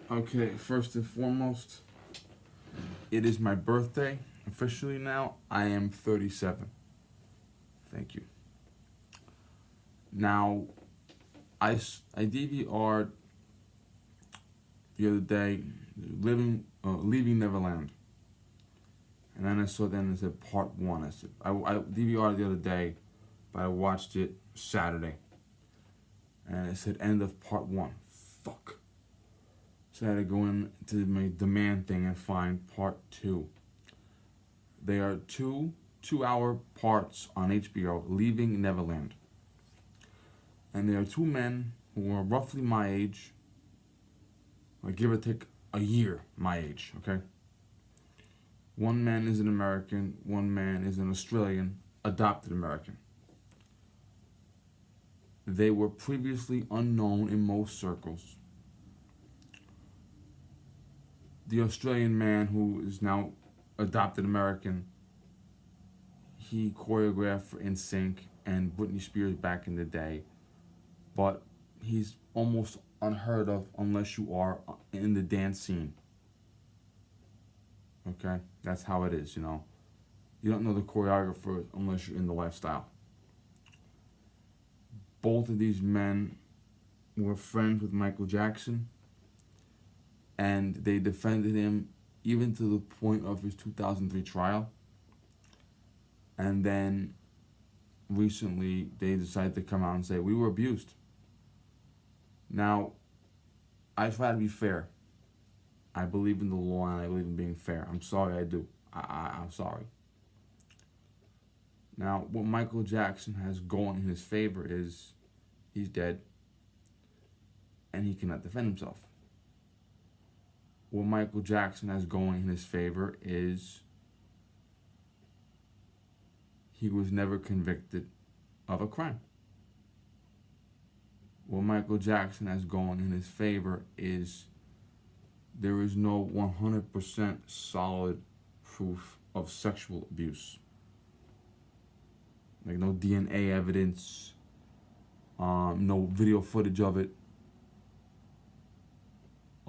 Okay, first and foremost, it is my birthday. Officially now, I am 37. Thank you. Now, I DVR'd the other day, leaving Neverland. And then I saw then it said part one. I DVR'd the other day, but I watched it Saturday. And it said end of part one. Fuck. So I had to go into my demand thing and find part two. They are two-hour parts on HBO, Leaving Neverland. And there are two men who are roughly my age, or give or take a year my age, okay? One man is an American, one man is an Australian, adopted American. They were previously unknown in most circles. The Australian man, who is now adopted American, he choreographed for NSYNC and Britney Spears back in the day, but he's almost unheard of unless you are in the dance scene. Okay? That's how it is, you know. You don't know the choreographer unless you're in the lifestyle. Both of these men were friends with Michael Jackson, and they defended him even to the point of his 2003 trial. And then recently they decided to come out and say, we were abused. Now, I try to be fair. I believe in the law and I believe in being fair. I'm sorry, I do. I'm sorry. Now, what Michael Jackson has going in his favor is he's dead and he cannot defend himself. What Michael Jackson has going in his favor is he was never convicted of a crime. What Michael Jackson has going in his favor is there is no 100% solid proof of sexual abuse. Like no DNA evidence, no video footage of it.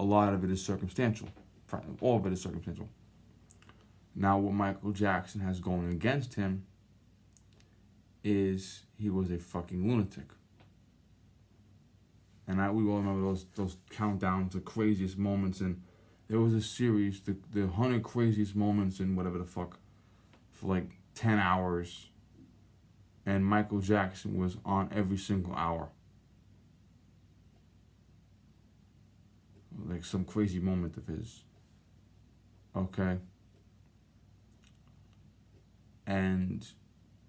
A lot of it is circumstantial. All of it is circumstantial. Now, what Michael Jackson has going against him is he was a fucking lunatic. And we all remember those countdowns, the craziest moments. And there was a series, the 100 craziest moments in whatever the fuck, for like 10 hours. And Michael Jackson was on every single hour. Like some crazy moment of his. Okay? And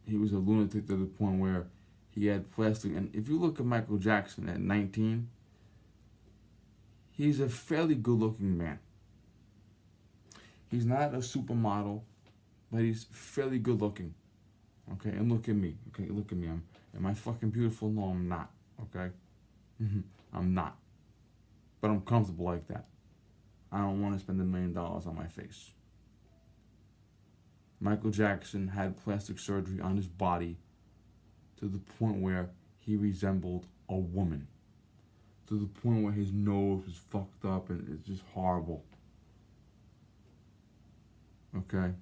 he was a lunatic to the point where he had plastic. And if you look at Michael Jackson at 19, he's a fairly good-looking man. He's not a supermodel, but he's fairly good-looking. Okay? And look at me. Okay? Look at me. Am I fucking beautiful? No, I'm not. Okay? I'm not. But I'm comfortable like that. I don't want to spend $1 million on my face. Michael Jackson had plastic surgery on his body to the point where he resembled a woman. To the point where his nose was fucked up and it's just horrible. Okay?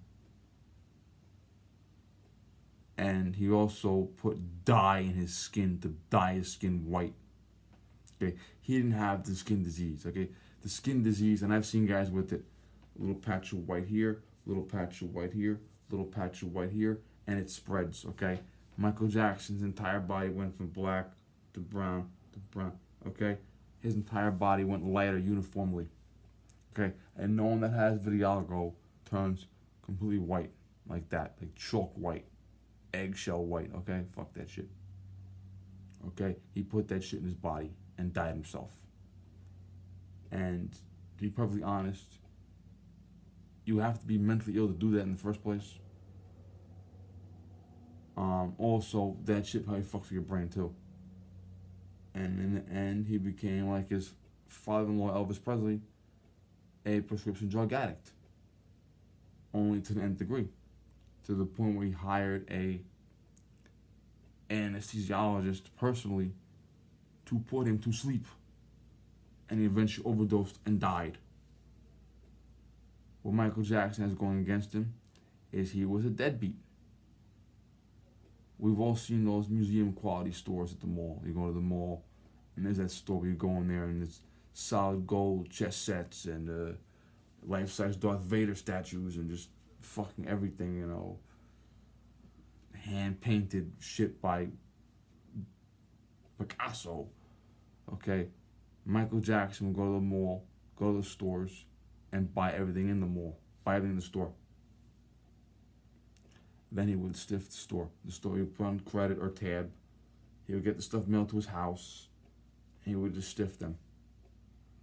And he also put dye in his skin to dye his skin white. Okay? He didn't have the skin disease. Okay? The skin disease, and I've seen guys with it. A little patch of white here, little patch of white here, little patch of white here, and it spreads, okay? Michael Jackson's entire body went from black to brown, okay? His entire body went lighter uniformly, okay? And no one that has vitiligo turns completely white like that, like chalk white, eggshell white, okay? Fuck that shit, okay? He put that shit in his body and dyed himself. And to be perfectly honest, you have to be mentally ill to do that in the first place. Also, that shit probably fucks with your brain too. And in the end, he became like his father-in-law, Elvis Presley, a prescription drug addict. Only to the nth degree. To the point where he hired a anesthesiologist personally to put him to sleep. and he eventually overdosed and died. What Michael Jackson has going against him is he was a deadbeat. We've all seen those museum quality stores at the mall. You go to the mall, and there's that store where you go in there, and there's solid gold chess sets and life-size Darth Vader statues and just fucking everything, you know, hand-painted shit by Picasso. Okay, Michael Jackson would go to the mall, go to the stores, and buy everything in the mall, buy everything in the store. Then he would stiff the store. The store he would put on credit or tab. He would get the stuff mailed to his house, and he would just stiff them.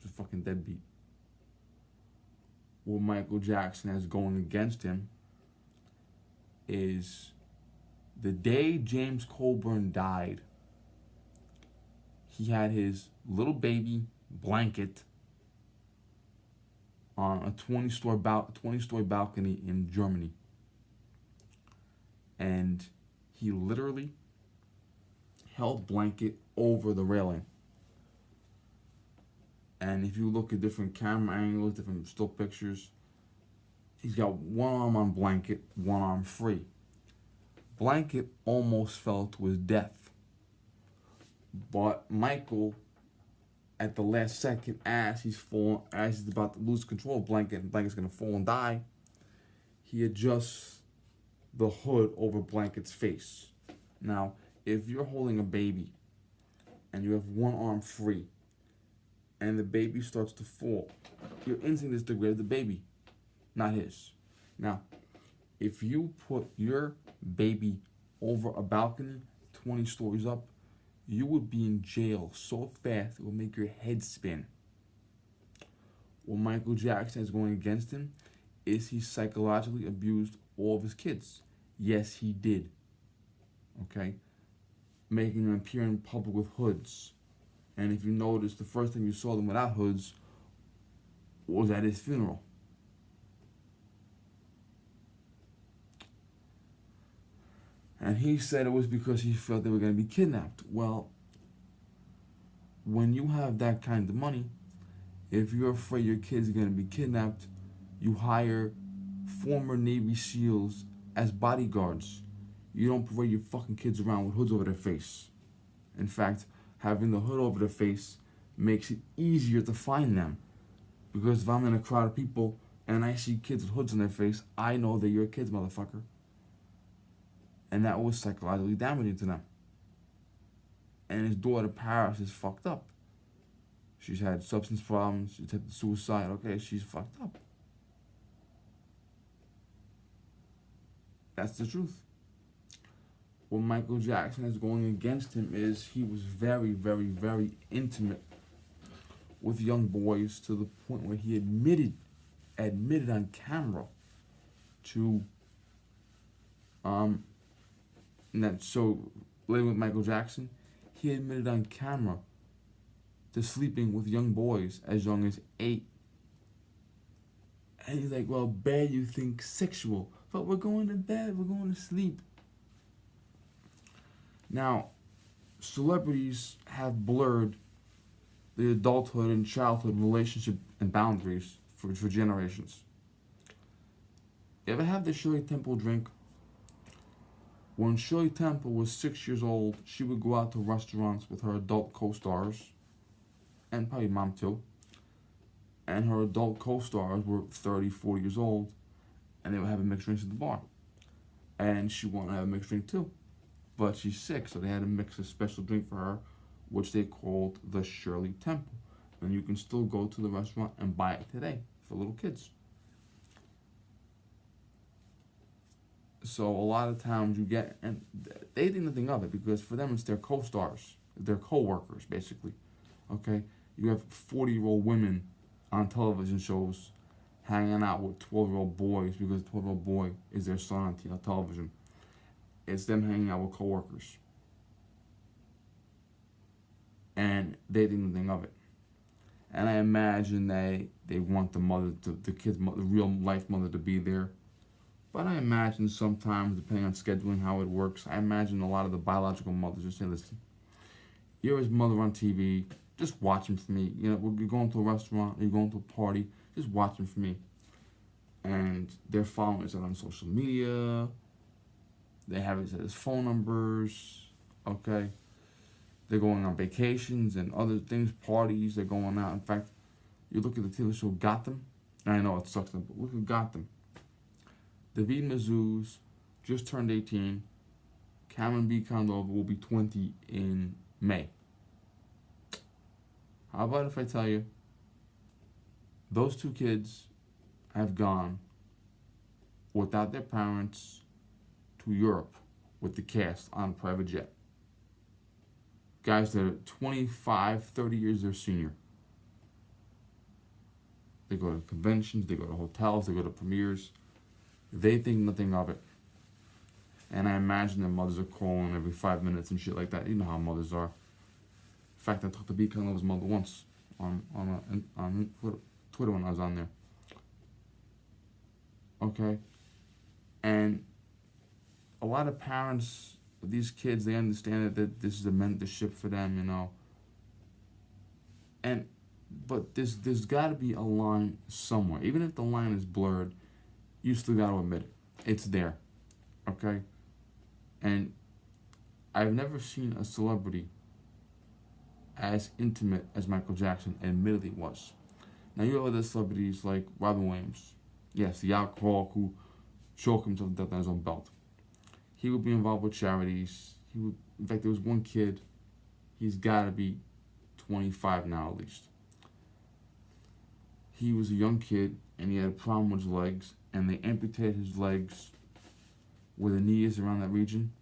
Just fucking deadbeat. What Michael Jackson has going against him is the day James Coburn died, he had his little baby blanket on a 20-story balcony in Germany. And he literally held blanket over the railing. And if you look at different camera angles, different still pictures, he's got one arm on blanket, one arm free. Blanket almost fell to his death. But Michael, at the last second, as he's about to lose control of blanket, and blanket's gonna fall and die, he adjusts the hood over blanket's face. Now, if you're holding a baby and you have one arm free and the baby starts to fall, your instinct is to grab the baby, not his. Now, if you put your baby over a balcony 20 stories up, you would be in jail so fast it will make your head spin. What Michael Jackson is going against him is he psychologically abused all of his kids. Yes, he did. Okay? Making them appear in public with hoods. And if you notice, the first time you saw them without hoods was at his funeral. And he said it was because he felt they were going to be kidnapped. Well, when you have that kind of money, if you're afraid your kids are going to be kidnapped, you hire former Navy SEALs as bodyguards. You don't parade your fucking kids around with hoods over their face. In fact, having the hood over their face makes it easier to find them. Because if I'm in a crowd of people and I see kids with hoods on their face, I know that you're kids, motherfucker. And that was psychologically damaging to them. And his daughter, Paris, is fucked up. She's had substance problems. She's had suicide. Okay, she's fucked up. That's the truth. What Michael Jackson is going against him is he was very, very, very intimate with young boys to the point where he admitted on camera to living with Michael Jackson, he admitted on camera to sleeping with young boys as young as 8. And he's like, well, bad you think sexual, but we're going to bed, we're going to sleep. Now, celebrities have blurred the adulthood and childhood relationship and boundaries for generations. You ever have the Shirley Temple drink? When Shirley Temple was 6 years old, she would go out to restaurants with her adult co-stars, and probably mom too. And her adult co-stars were 30, 40 years old, and they would have mixed drinks at the bar. And she wanted to have a mixed drink too. But she's 6, so they had to mix a special drink for her, which they called the Shirley Temple. And you can still go to the restaurant and buy it today for little kids. So a lot of times you get, and they think nothing of it because for them it's their co-stars, their co-workers basically. Okay, you have 40-year-old women on television shows hanging out with 12-year-old boys because the 12-year-old boy is their son on television. It's them hanging out with co-workers, and they think nothing of it. And I imagine they want the mother, the kid's mother, the real life mother, to be there. But I imagine sometimes, depending on scheduling, how it works, I imagine a lot of the biological mothers just say, listen, you're his mother on TV, Just watch them for me. You know, you're going to a restaurant, you're going to a party, just watch them for me. And they're following each other on social media. They have each other's phone numbers. Okay. They're going on vacations and other things, parties. They're going out. In fact, you look at the TV show Gotham. I know it sucks, but look at Gotham. David Mazouz just turned 18. Cameron B. Condova will be 20 in May. How about if I tell you, those two kids have gone without their parents to Europe with the cast on a private jet. Guys that are 25, 30 years their senior. They go to conventions, they go to hotels, they go to premieres. They think nothing of it. And I imagine their mothers are calling every 5 minutes and shit like that. You know how mothers are. In fact, I talked to B. Condova's mother once on Twitter when I was on there. Okay? And a lot of parents, these kids, they understand that this is a mentorship for them, you know. But there's got to be a line somewhere. Even if the line is blurred, you still got to admit it. It's there. Okay? And I've never seen a celebrity as intimate as Michael Jackson admittedly was. Now, you have other celebrities like Robin Williams. Yes, the alcoholic who choked himself to death on his own belt. He would be involved with charities. In fact, there was one kid, he's got to be 25 now at least. He was a young kid, and he had a problem with his legs, and they amputated his legs where the knee is around that region.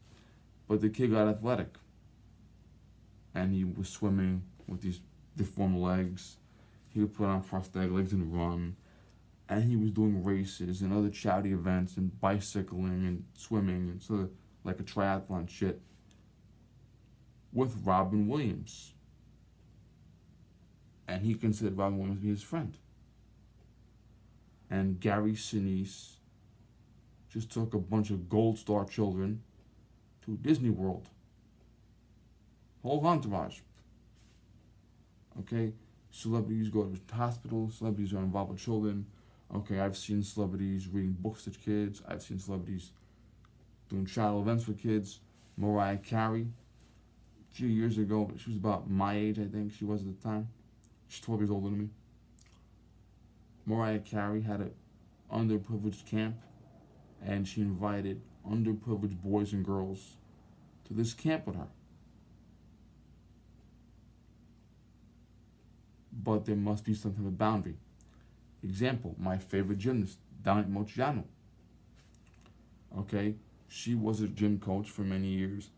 But the kid got athletic, and he was swimming with these deformed legs. He would put on prosthetic legs and run, and he was doing races and other charity events and bicycling and swimming and sort of like a triathlon shit with Robin Williams. And he considered Robin Williams to be his friend. And Gary Sinise just took a bunch of Gold Star children to Disney World. Whole entourage. Okay? Celebrities go to hospitals. Celebrities are involved with children. Okay, I've seen celebrities reading books to kids. I've seen celebrities doing child events for kids. Mariah Carey, a few years ago, she was about my age, I think she was at the time. She's 12 years older than me. Mariah Carey had an underprivileged camp, and she invited underprivileged boys and girls to this camp with her. But there must be some type of boundary. Example, my favorite gymnast, Danica Moceanu. Okay, she was a gym coach for many years.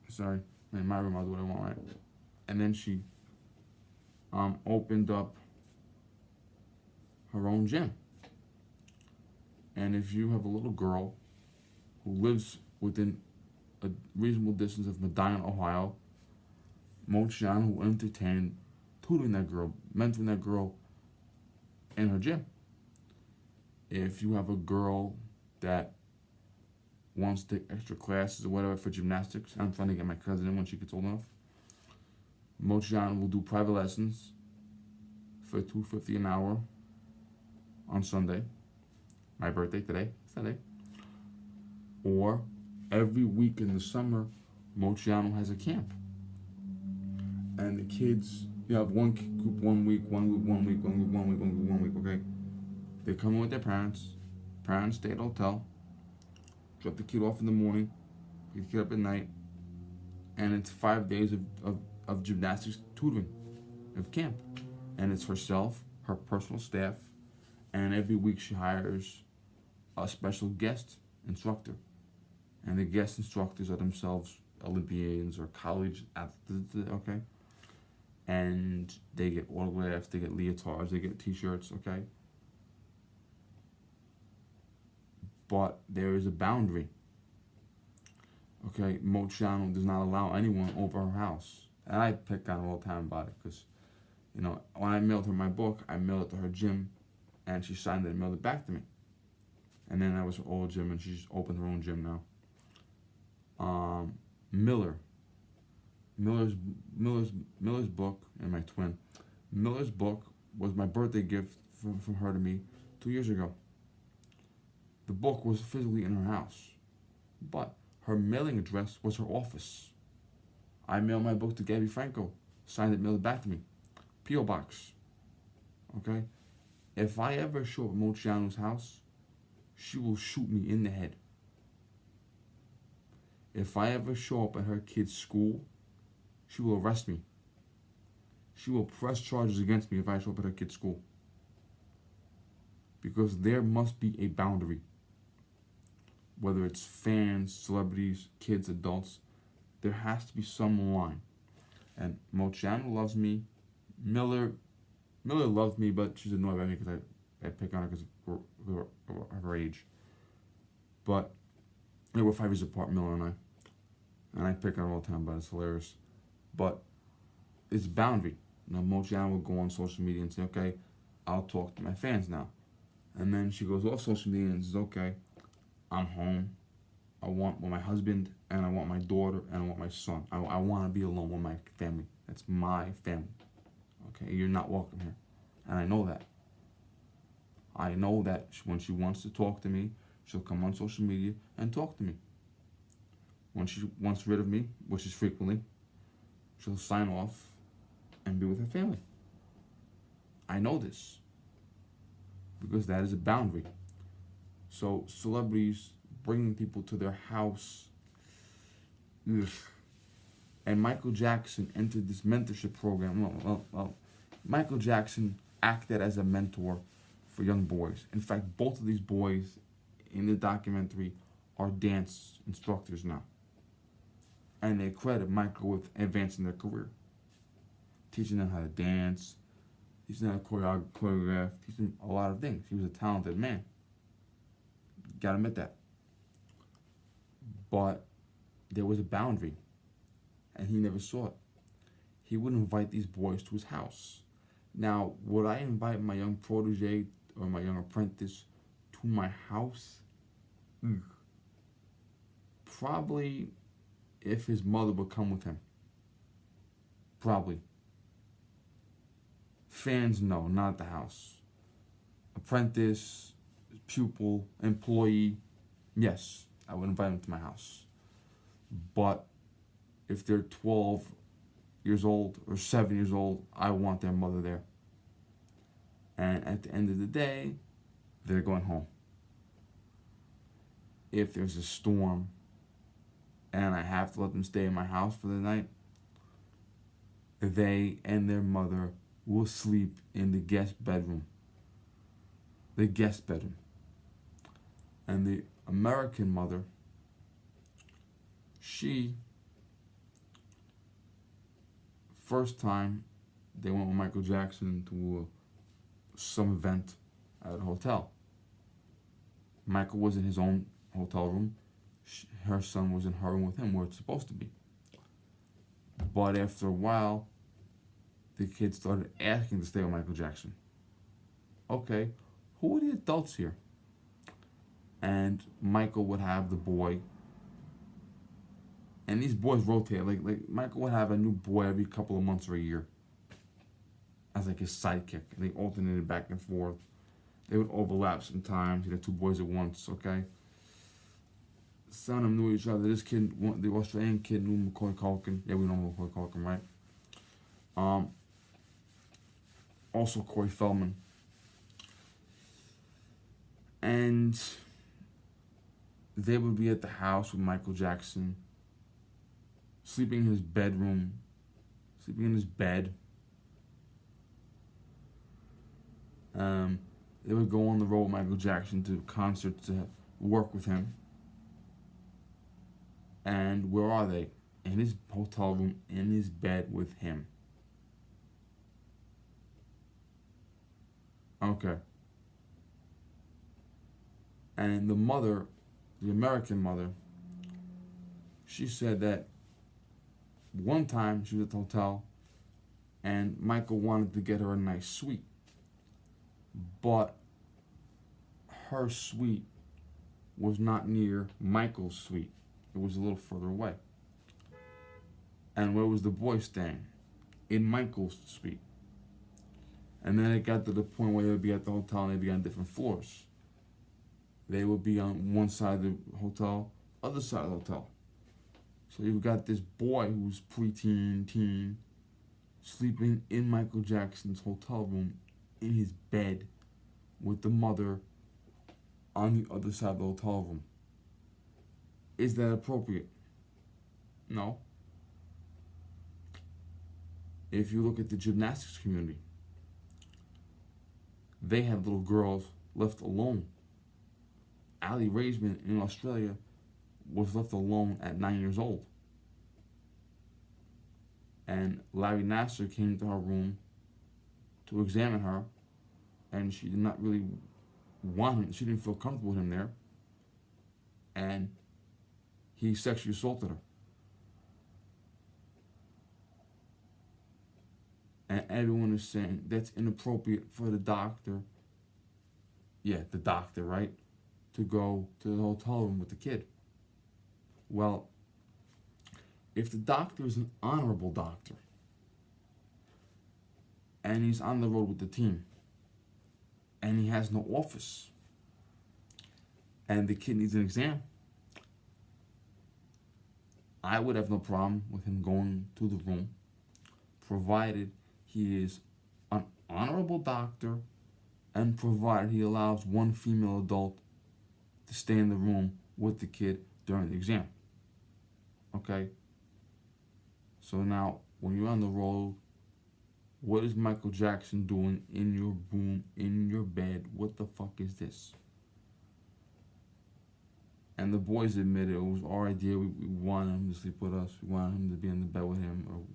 Sorry, in my room I'll do what I want, right? And then she opened up her own gym. And if you have a little girl who lives within a reasonable distance of Medina, Ohio, Moceanu will entertain tutoring that girl, mentoring that girl in her gym. If you have a girl that wants to take extra classes or whatever for gymnastics, I'm trying to get my cousin in when she gets old enough, Moceanu will do private lessons for $2.50 an hour on Sunday, my birthday today, Sunday. Or every week in the summer, Moceanu has a camp. And the kids, you have one group one week, okay? They come in with their parents. Parents stay at the hotel, drop the kid off in the morning, pick the kid up at night, and it's 5 days of gymnastics tutoring, of camp. And it's herself, her personal staff, and every week she hires a special guest instructor. And the guest instructors are themselves Olympians or college athletes, okay? And they get autographs, they get leotards, they get t-shirts, okay? But there is a boundary. Okay, Moceanu does not allow anyone over her house. And I pick on her all the time about it because, you know, when I mailed her my book, I mailed it to her gym and she signed it and mailed it back to me. And then that was her old gym and she's opened her own gym now. Miller's Miller's book and my twin. Miller's book was my birthday gift from her to me 2 years ago. The book was physically in her house, but her mailing address was her office. I mailed my book to Gabby Franco, signed it, mailed it back to me. P.O. Box. Okay? If I ever show up at Mochiano's house, she will shoot me in the head. If I ever show up at her kid's school, she will arrest me. She will press charges against me if I show up at her kid's school. Because there must be a boundary. Whether it's fans, celebrities, kids, adults, there has to be some line. And Mochiano loves me. Miller loves me, but she's annoyed by me because I pick on her because of her age. But we're 5 years apart, Miller and I. And I pick on her all the time, but it's hilarious. But it's a boundary. Now, Mochiano will go on social media and say, okay, I'll talk to my fans now. And then she goes off social media and says, okay, I'm home. I want my husband, and I want my daughter, and I want my son. I want to be alone with my family. That's my family. Okay, you're not welcome here. And I know that. I know that when she wants to talk to me, she'll come on social media and talk to me. When she wants rid of me, which is frequently, she'll sign off and be with her family. I know this. Because that is a boundary. So celebrities bringing people to their house. Ugh. And Michael Jackson entered this mentorship program. Well, Michael Jackson acted as a mentor for young boys. In fact, both of these boys in the documentary are dance instructors now. And they credit Michael with advancing their career. Teaching them how to dance, teaching them how to choreograph, teaching them a lot of things. He was a talented man. Gotta admit that. But there was a boundary, and he never saw it. He would invite these boys to his house. Now, would I invite my young protege or my young apprentice to my house? Probably if his mother would come with him. Probably. Fans, no, not at the house. Apprentice, pupil, employee, yes, I would invite them to my house. But if they're 12 years old or 7 years old, I want their mother there. And at the end of the day, they're going home. If there's a storm and I have to let them stay in my house for the night, they and their mother will sleep in the guest bedroom. The guest bedroom. And the American mother, she, first time they went with Michael Jackson to some event at a hotel. Michael was in his own hotel room. Her son was in her room with him where it's supposed to be. But after a while, the kids started asking to stay with Michael Jackson. Okay, who are the adults here? And Michael would have the boy. And these boys rotate. Like Michael would have a new boy every couple of months or a year as like his sidekick. And they alternated back and forth. They would overlap sometimes. He had two boys at once, okay? Some of them knew each other. This kid, the Australian kid, knew Macaulay Culkin. Yeah, we know Macaulay Culkin, right? Also Corey Feldman. And they would be at the house with Michael Jackson, sleeping in his bedroom, sleeping in his bed. They would go on the road with Michael Jackson to concerts to work with him. And where are they? In his hotel room, in his bed with him. Okay. And the mother, the American mother, she said that one time she was at the hotel and Michael wanted to get her a nice suite. But her suite was not near Michael's suite. It was a little further away. And where was the boy staying? In Michael's suite. And then it got to the point where they would be at the hotel and they'd be on different floors. They would be on one side of the hotel, other side of the hotel. So you've got this boy who's preteen, teen, sleeping in Michael Jackson's hotel room in his bed with the mother on the other side of the hotel room. Is that appropriate? No. If you look at the gymnastics community, they have little girls left alone. Ali Raisman in Australia was left alone at 9 years old. And Larry Nasser came to her room to examine her, and she did not really want him. She didn't feel comfortable with him there. And he sexually assaulted her. And everyone is saying that's inappropriate for the doctor. Yeah, the doctor, right? To go to the hotel room with the kid. Well, if the doctor is an honorable doctor and he's on the road with the team and he has no office and the kid needs an exam, I would have no problem with him going to the room, provided he is an honorable doctor and provided he allows one female adult to stay in the room with the kid during the exam. Okay? So now, when you're on the road, what is Michael Jackson doing in your room, in your bed? What the fuck is this? And the boys admitted it was our idea. We wanted him to sleep with us. We wanted him to be in the bed with him.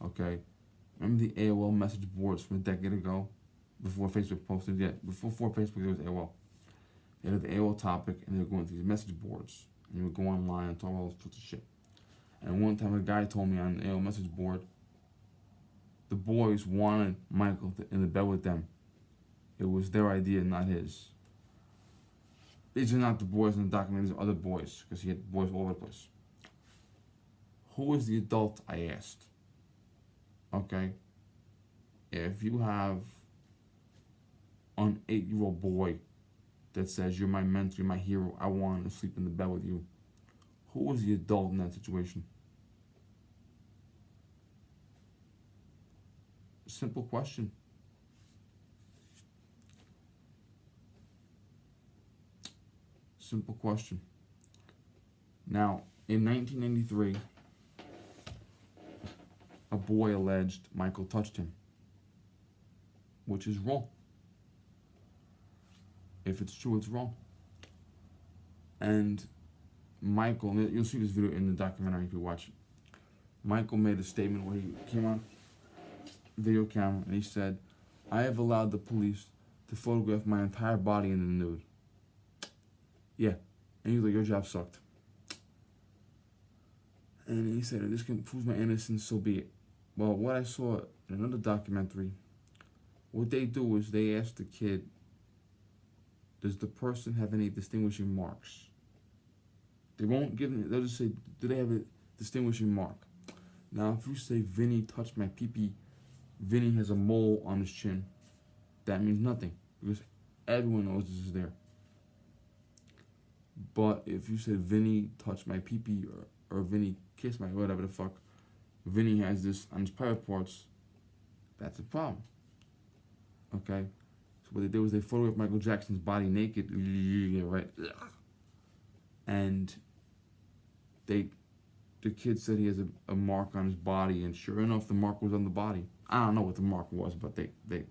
Okay? Remember the AOL message boards from a decade ago? Before Facebook posted? Yeah, before Facebook there was AOL. They had the AOL topic and they were going through these message boards. And you would go online and talk about all sorts of shit. And one time a guy told me on the AOL message board, the boys wanted Michael in the bed with them. It was their idea, not his. These are not the boys in the document, these are other boys, because he had boys all over the place. Who is the adult, I asked. Okay? If you have an 8-year-old boy that says, you're my mentor, you're my hero, I want to sleep in the bed with you, who was the adult in that situation? Simple question. Simple question. Now, in 1993, a boy alleged Michael touched him, which is wrong. If it's true, it's wrong. And Michael, you'll see this video in the documentary if you watch it. Michael made a statement where he came on video camera and he said, I have allowed the police to photograph my entire body in the nude. Yeah. And he's like, your job sucked. And he said, if this can prove my innocence, so be it. Well, what I saw in another documentary, what they do is they ask the kid, does the person have any distinguishing marks? They won't give them, they'll just say, do they have a distinguishing mark? Now, if you say, Vinny touched my pee-pee, Vinny has a mole on his chin, that means nothing, because everyone knows this is there. But if you said, Vinny touched my pee-pee, or Vinny kissed my, whatever the fuck, Vinny has this on his private parts, that's a problem. Okay? So what they did was they photographed Michael Jackson's body naked, right? And the kid said he has a mark on his body, and sure enough, the mark was on the body. I don't know what the mark was, but they had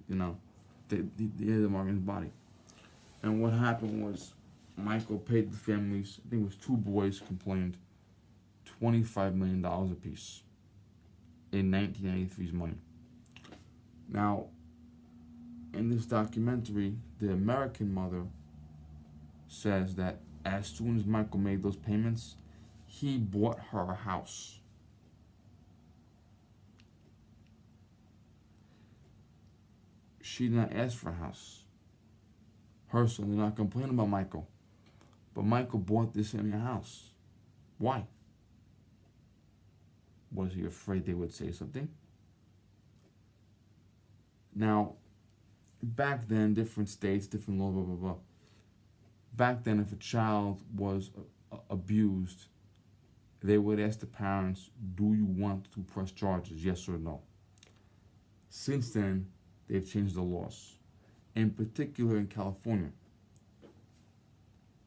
the mark on his body. And what happened was, Michael paid the families, I think it was 2 boys complained, $25 million apiece in 1993's money. Now, in this documentary, the American mother says that as soon as Michael made those payments, he bought her a house. She did not ask for a house. Her son did not complain about Michael. But Michael bought this family a house. Why? Was he afraid they would say something? Now, back then, different states, different laws, blah, blah, blah. Back then, if a child was abused, they would ask the parents, do you want to press charges, yes or no? Since then, they've changed the laws, in particular in California.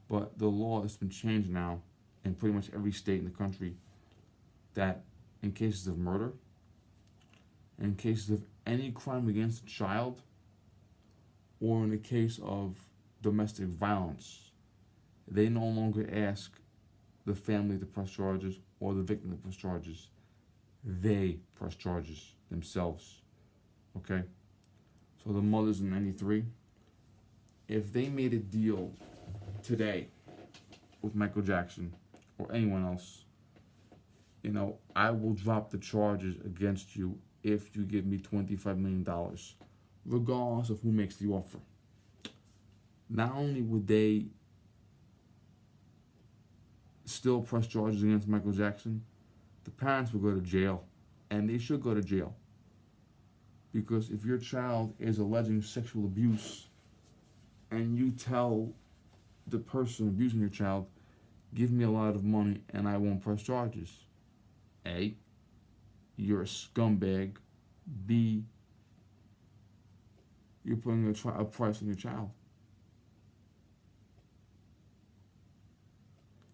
But the law has been changed now in pretty much every state in the country that in cases of murder, in cases of any crime against a child, or in the case of domestic violence, they no longer ask the family to press charges or the victim to press charges. They press charges themselves. Okay? So the mothers in 93, if they made a deal today with Michael Jackson or anyone else, I will drop the charges against you if you give me $25 million, regardless of who makes the offer. Not only would they still press charges against Michael Jackson, the parents will go to jail, and they should go to jail. Because if your child is alleging sexual abuse and you tell the person abusing your child, give me a lot of money and I won't press charges, A, you're a scumbag. B, you're putting a price on your child.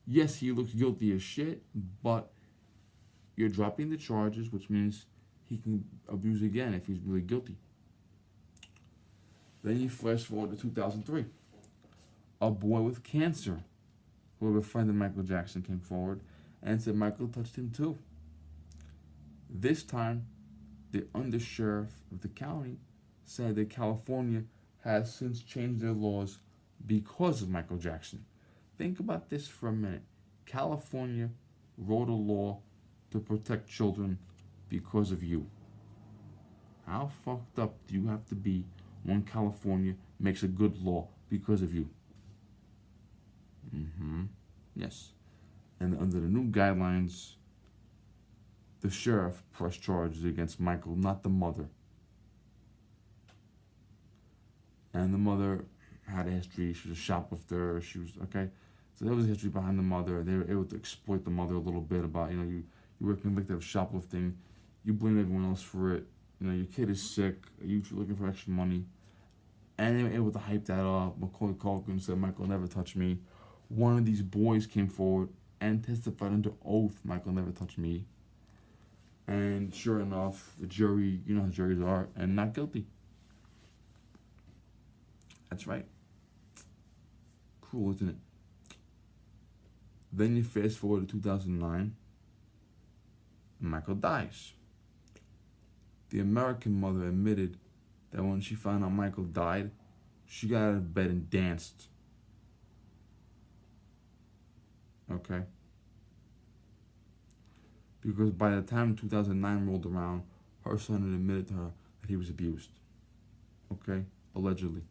Yes, he looks guilty as shit, but you're dropping the charges, which means he can abuse again if he's really guilty. Then you flash forward to 2003. A boy with cancer, who was a friend of Michael Jackson, came forward and said Michael touched him too. This time, the undersheriff of the county said that California has since changed their laws because of Michael Jackson. Think about this for a minute. California wrote a law to protect children because of you. How fucked up do you have to be when California makes a good law because of you? Yes. And under the new guidelines, the sheriff pressed charges against Michael, not the mother. And the mother had a history. She was a shoplifter. She was, okay. So there was a history behind the mother. They were able to exploit the mother a little bit about, you were convicted of shoplifting. You blame everyone else for it. Your kid is sick. You looking for extra money. And they were able to hype that up. Macaulay Culkin said, Michael never touched me. One of these boys came forward and testified under oath, Michael never touched me. And sure enough, the jury, you know how juries are, and not guilty. That's right. Cruel, isn't it? Then you fast forward to 2009, Michael dies. The American mother admitted that when she found out Michael died, she got out of bed and danced. Okay? Because by the time 2009 rolled around, her son had admitted to her that he was abused. Okay? Allegedly.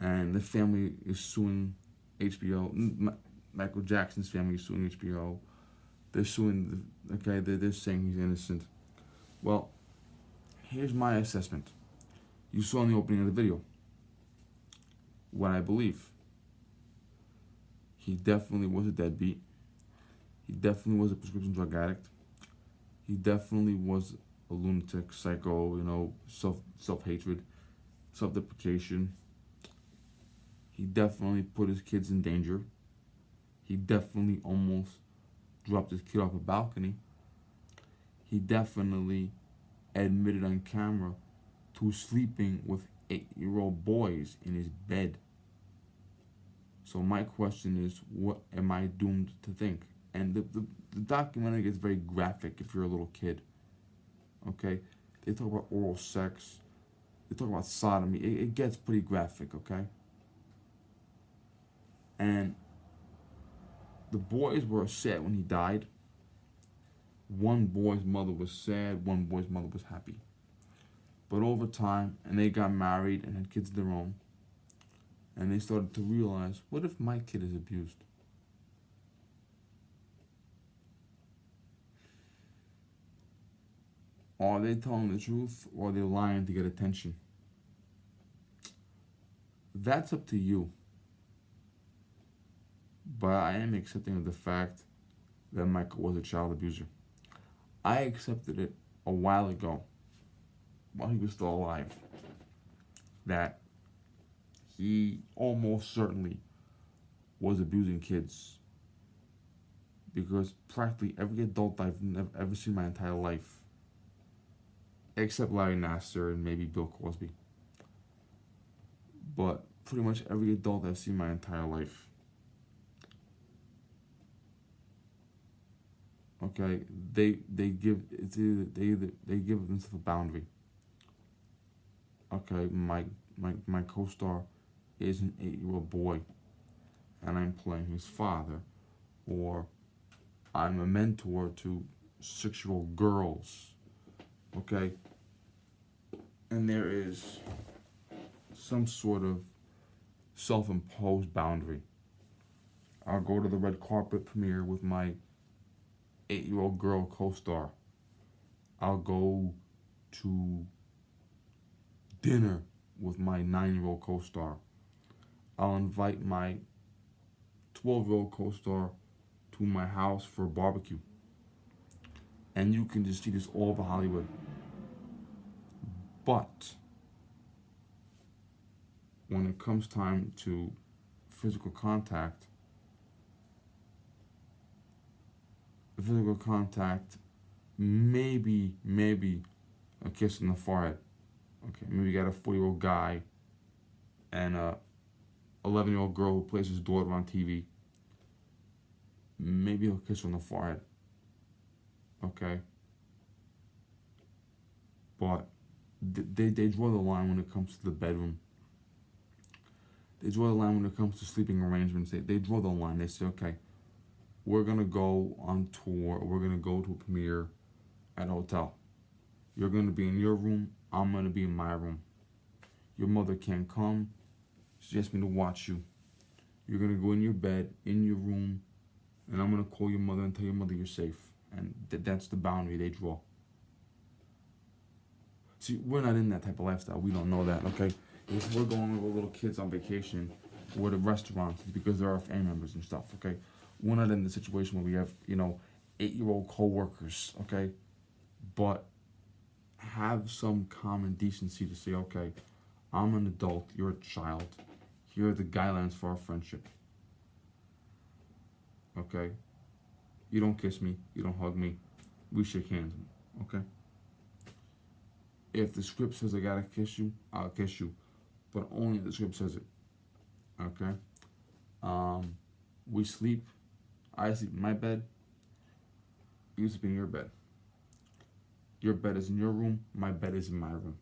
And the family is suing HBO. Michael Jackson's family is suing HBO. They're suing, they're saying he's innocent. Well, here's my assessment. You saw in the opening of the video what I believe. He definitely was a deadbeat. He definitely was a prescription drug addict. He definitely was a lunatic, psycho, self-hatred, self-deprecation. He definitely put his kids in danger. He definitely almost dropped his kid off a balcony. He definitely admitted on camera to sleeping with 8-year-old boys in his bed. So my question is, what am I doomed to think? And the documentary gets very graphic if you're a little kid. Okay? They talk about oral sex. They talk about sodomy. It gets pretty graphic, okay? And the boys were sad when he died. One boy's mother was sad, one boy's mother was happy. But over time, and they got married and had kids of their own, and they started to realize, what if my kid is abused? Are they telling the truth or are they lying to get attention? That's up to you. But I am accepting of the fact that Michael was a child abuser. I accepted it a while ago, while he was still alive, that he almost certainly was abusing kids. Because practically every adult I've ever seen in my entire life, except Larry Nassar and maybe Bill Cosby, but pretty much every adult I've seen my entire life, okay, they give it's either they give themselves a boundary. Okay, my co-star is an 8-year-old boy, and I'm playing his father, or I'm a mentor to 6-year-old girls. Okay, and there is some sort of self-imposed boundary. I'll go to the red carpet premiere with my 8-year-old girl co-star. I'll go to dinner with my 9-year-old co-star. I'll invite my 12-year-old co-star to my house for a barbecue. And you can just see this all over Hollywood. But when it comes time to physical contact, maybe a kiss on the forehead. Okay, maybe you got a 40-year-old guy and a 11-year-old girl who plays his daughter on TV. Maybe he'll kiss her on the forehead. Okay? But they draw the line when it comes to the bedroom. They draw the line when it comes to sleeping arrangements. They draw the line. They say, okay, we're going to go on tour. We're going to go to a premiere at a hotel. You're going to be in your room. I'm going to be in my room. Your mother can't come. She asked me to watch you. You're going to go in your bed, in your room, and I'm going to call your mother and tell your mother you're safe. And that's the boundary they draw. See, we're not in that type of lifestyle. We don't know that, okay? If we're going with little kids on vacation or to restaurants, it's because they're our family members and stuff, okay? We're not in the situation where we have, 8-year-old co-workers, okay? But have some common decency to say, okay, I'm an adult, you're a child. Here are the guidelines for our friendship. Okay? You don't kiss me, you don't hug me, we shake hands, okay? If the script says I gotta kiss you, I'll kiss you. But only if the script says it. Okay? We sleep. I sleep in my bed. You sleep in your bed. Your bed is in your room. My bed is in my room.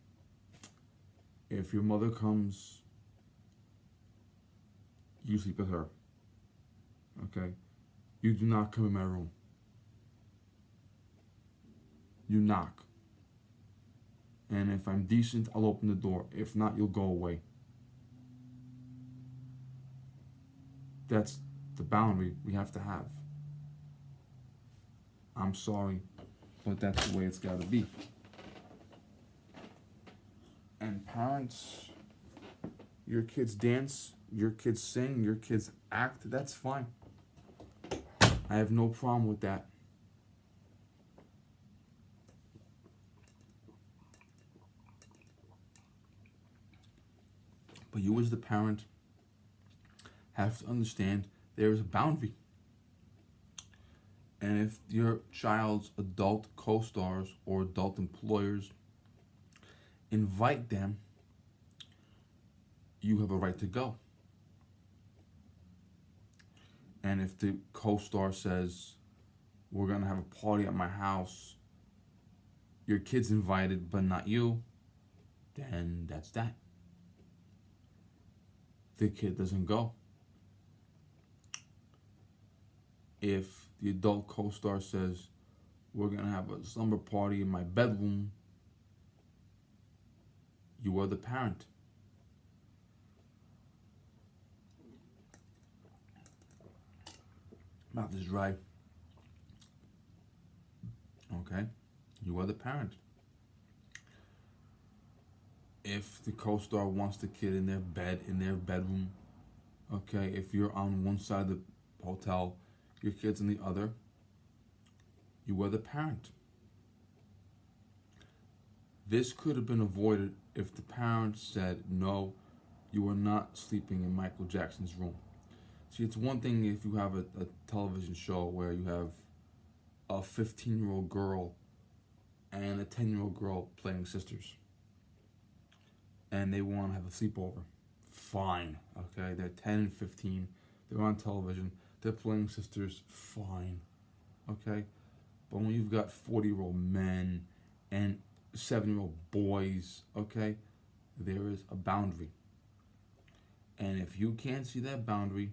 If your mother comes, you sleep with her. Okay? You do not come in my room. You knock. And if I'm decent, I'll open the door. If not, you'll go away. That's the boundary we have to have. I'm sorry, but that's the way it's got to be. And parents, your kids dance, your kids sing, your kids act, that's fine. I have no problem with that. But you as the parent have to understand there is a boundary. And if your child's adult co-stars or adult employers invite them, you have a right to go. And if the co-star says, we're going to have a party at my house, your kid's invited but not you, then that's that. The kid doesn't go. If the adult co-star says, we're going to have a slumber party in my bedroom, you are the parent. Mouth is dry. Okay? You are the parent. if the co-star wants the kid in their bed, in their bedroom, okay, if you're on one side of the hotel, your kid's on the other, you are the parent. This could have been avoided if the parents said, no, you are not sleeping in Michael Jackson's room. See, it's one thing if you have a television show where you have a 15-year-old girl and a 10-year-old girl playing sisters, and they want to have a sleepover. Fine, okay? They're 10 and 15. They're on television. They're playing sisters. Fine, okay? But when you've got 40-year-old men and 7-year-old boys, okay, there is a boundary. And if you can't see that boundary,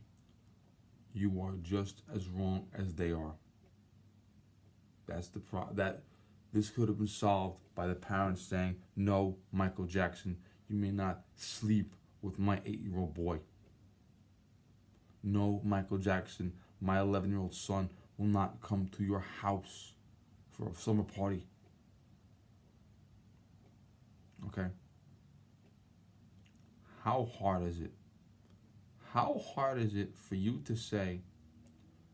you are just as wrong as they are. That's the that this could have been solved by the parents saying, no, Michael Jackson, you may not sleep with my 8-year-old boy. No, Michael Jackson, my 11-year-old son will not come to your house for a summer party. Okay? How hard is it? How hard is it for you to say,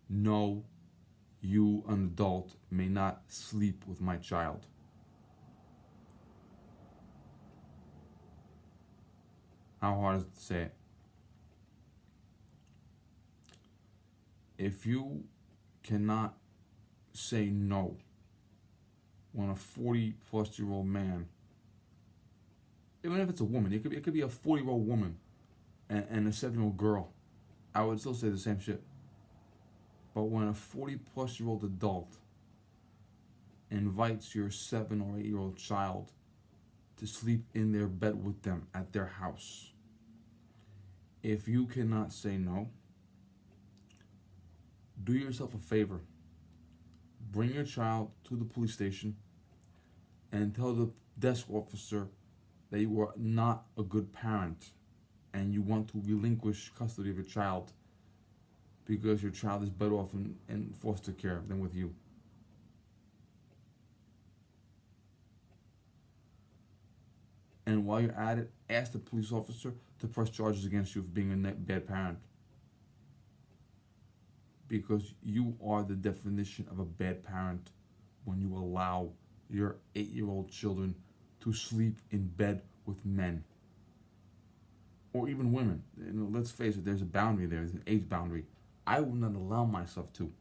no, you, an adult, may not sleep with my child? How hard is it to say it? If you cannot say no when a 40-plus-year-old man, even if it's a woman, it could be a 40-year-old woman and a 7-year-old girl, I would still say the same shit. But when a 40-plus-year-old adult invites your 7 or 8-year-old child to sleep in their bed with them at their house, if you cannot say no, do yourself a favor. Bring your child to the police station and tell the desk officer that you are not a good parent and you want to relinquish custody of your child because your child is better off in foster care than with you. And while you're at it, ask the police officer to press charges against you for being a bad parent. Because you are the definition of a bad parent when you allow your 8-year-old children to sleep in bed with men. Or even women. Let's face it, there's a boundary there. There's an age boundary. I would not allow myself to.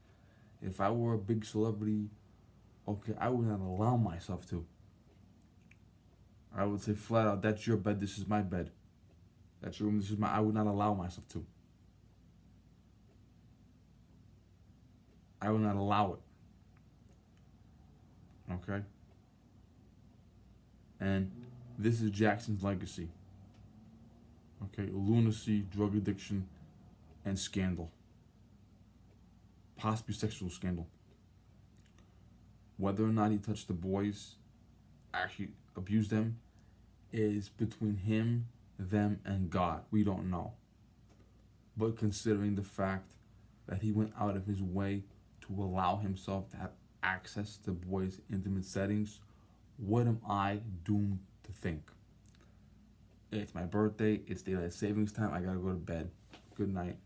If I were a big celebrity, okay, I would not allow myself to. I would say flat out, that's your bed, this is my bed. That's your room, this is my... I would not allow myself to. I would not allow it. Okay? And this is Jackson's legacy. Okay? Lunacy, drug addiction, and scandal. Possibly sexual scandal. Whether or not he touched the boys, actually abused them, is between him, them, and God. We don't know. But considering the fact that he went out of his way to allow himself to have access to boys' intimate settings, what am I doomed to think? It's my birthday, it's daylight savings time, I gotta go to bed. Good night.